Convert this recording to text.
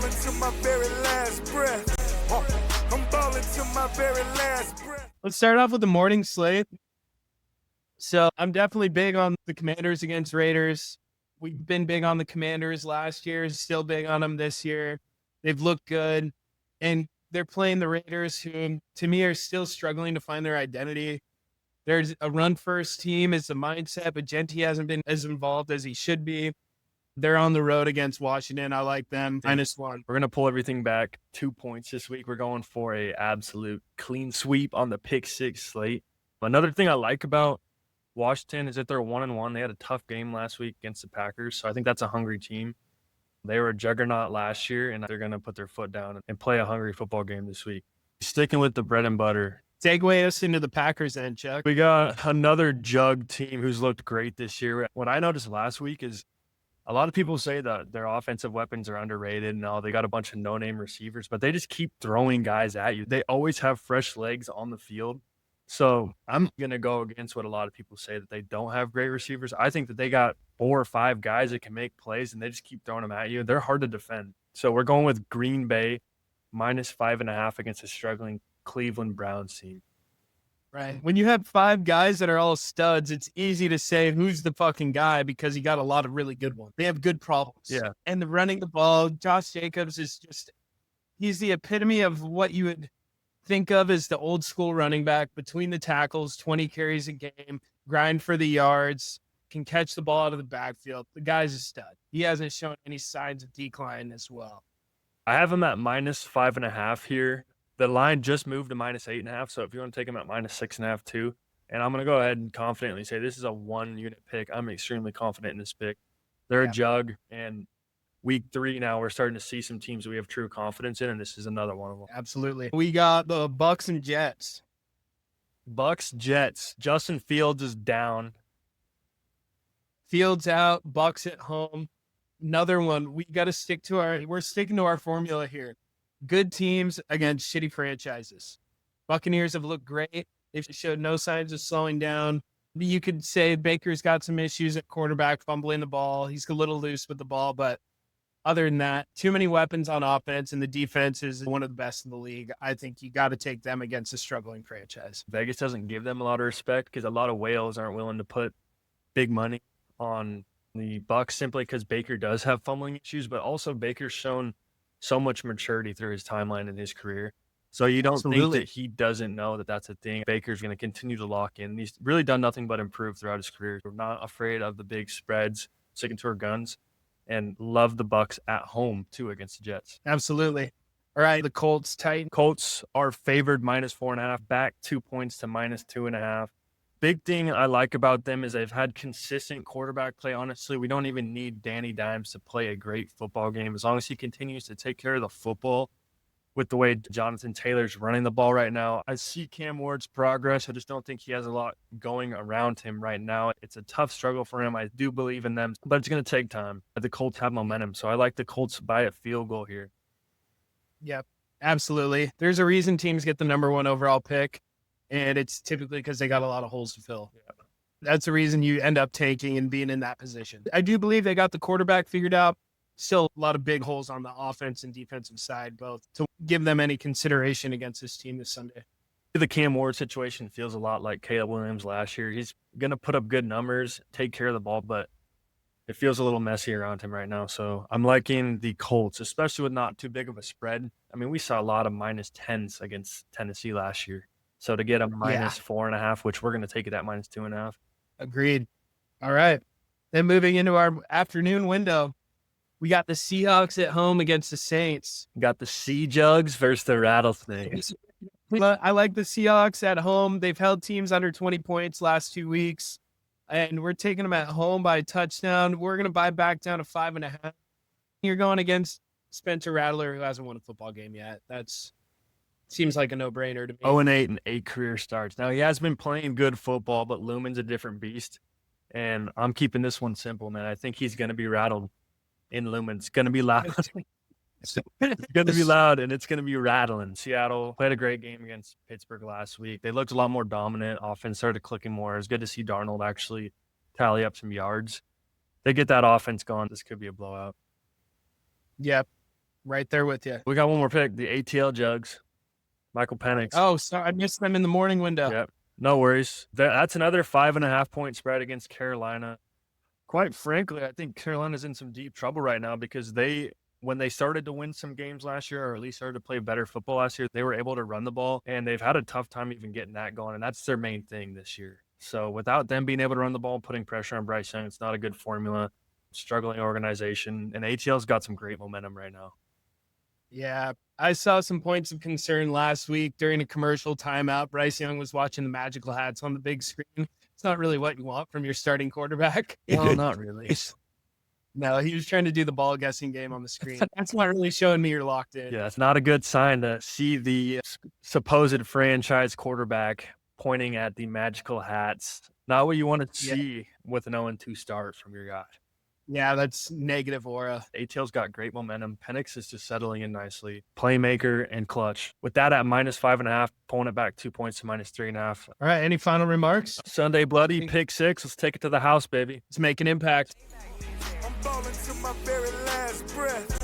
balling to my very last breath. I'm balling to my very last breath. Let's start off with the morning slate. So I'm definitely big on the Commanders against Raiders. We've been big on the Commanders last year, still big on them this year. They've looked good, and they're playing the Raiders, who to me are still struggling to find their identity. There's a run-first team is the mindset, but Genti hasn't been as involved as he should be. They're on the road against Washington. I like them. -1. We're going to pull everything back 2 points this week. We're going for a absolute clean sweep on the pick six slate. Another thing I like about Washington is that they're 1-1. They had a tough game last week against the Packers, so I think that's a hungry team. They were a juggernaut last year, and they're going to put their foot down and play a hungry football game this week. Sticking with the bread and butter. Segue us into the Packers then, Chuck. We got another jug team who's looked great this year. What I noticed last week is a lot of people say that their offensive weapons are underrated and all. They got a bunch of no-name receivers, but they just keep throwing guys at you. They always have fresh legs on the field. So I'm going to go against what a lot of people say, that they don't have great receivers. I think that they got 4 or 5 guys that can make plays, and they just keep throwing them at you. They're hard to defend. So we're going with Green Bay -5.5 against a struggling Cleveland Browns team. Right. When you have 5 guys that are all studs, it's easy to say who's the fucking guy because you got a lot of really good ones. They have good problems. Yeah. And the running the ball, Josh Jacobs is just, he's the epitome of what you would think of as the old school running back, between the tackles, 20 carries a game, grind for the yards, can catch the ball out of the backfield. The guy's a stud. He hasn't shown any signs of decline as well. I have him at -5.5 here. The line just moved to -8.5, so if you want to take him at -6.5 too. And I'm going to go ahead and confidently say this is a 1-unit pick. I'm extremely confident in this pick. They're a jug, and week 3 now we're starting to see some teams that we have true confidence in, and this is another one of them. Absolutely. We got the Bucks and Jets. Bucks, Jets. Justin Fields is down. Fields out, Bucks at home. Another one. We got to stick to we're sticking to our formula here. Good teams against shitty franchises. Buccaneers have looked great. They've showed no signs of slowing down. You could say Baker's got some issues at quarterback, fumbling the ball. He's a little loose with the ball, but other than that, too many weapons on offense, and the defense is one of the best in the league. I think you got to take them against a struggling franchise. Vegas doesn't give them a lot of respect because a lot of whales aren't willing to put big money on the Bucks simply because Baker does have fumbling issues, but also Baker's shown so much maturity through his timeline in his career. So you don't think that he doesn't know that that's a thing. Baker's going to continue to lock in. He's really done nothing but improve throughout his career. We're not afraid of the big spreads, sticking to our guns, and love the Bucks at home too against the Jets. Absolutely. All right, the Colts, Titans. Colts are favored -4.5, back 2 points to -2.5. Big thing I like about them is they've had consistent quarterback play. Honestly, we don't even need Danny Dimes to play a great football game. As long as he continues to take care of the football with the way Jonathan Taylor's running the ball right now. I see Cam Ward's progress. I just don't think he has a lot going around him right now. It's a tough struggle for him. I do believe in them, but it's going to take time. The Colts have momentum, so I like the Colts by a field goal here. Yep, absolutely. There's a reason teams get the number 1 overall pick, and it's typically because they got a lot of holes to fill. Yeah. That's the reason you end up taking and being in that position. I do believe they got the quarterback figured out. Still a lot of big holes on the offense and defensive side, both, to give them any consideration against this team this Sunday. The Cam Ward situation feels a lot like Caleb Williams last year. He's going to put up good numbers, take care of the ball, but it feels a little messy around him right now. So I'm liking the Colts, especially with not too big of a spread. I mean, we saw a lot of -10s against Tennessee last year. So to get a -4.5, which we're going to take it at -2.5. Agreed. All right. Then moving into our afternoon window, we got the Seahawks at home against the Saints. We got the Sea Jugs versus the Rattlesnakes. I like the Seahawks at home. They've held teams under 20 points last 2 weeks, and we're taking them at home by a touchdown. We're going to buy back down to 5.5. You're going against Spencer Rattler, who hasn't won a football game yet. That's seems like a no-brainer to me. 0-8 and 8 career starts. Now, he has been playing good football, but Lumen's a different beast, and I'm keeping this one simple, man. I think he's going to be rattled in Lumen. It's going to be loud. It's going to be loud, and it's going to be rattling. Seattle played a great game against Pittsburgh last week. They looked a lot more dominant. Offense started clicking more. It was good to see Darnold actually tally up some yards. They get that offense going. This could be a blowout. Yep. Right there with you. We got one more pick, the ATL Jugs. Michael Penix. Oh, sorry, I missed them in the morning window. Yep. No worries. That's another 5.5-point spread against Carolina. Quite frankly, I think Carolina's in some deep trouble right now because when they started to win some games last year, or at least started to play better football last year, they were able to run the ball, and they've had a tough time even getting that going, and that's their main thing this year. So without them being able to run the ball, putting pressure on Bryce Young, it's not a good formula. Struggling organization, and ATL's got some great momentum right now. Yeah, I saw some points of concern last week during a commercial timeout. Bryce Young was watching the Magical Hats on the big screen. It's not really what you want from your starting quarterback. Well, not really. No, he was trying to do the ball guessing game on the screen. That's not really showing me you're locked in. Yeah, it's not a good sign to see the supposed franchise quarterback pointing at the Magical Hats. Not what you want to see with an 0-2 start from your guy. Yeah, that's negative aura. ATL's got great momentum. Penix is just settling in nicely. Playmaker and clutch. With that at -5.5, pulling it back 2 points to -3.5. All right, any final remarks? Sunday Bloody, pick 6. Let's take it to the house, baby. Let's make an impact. I'm balling to my very last breath.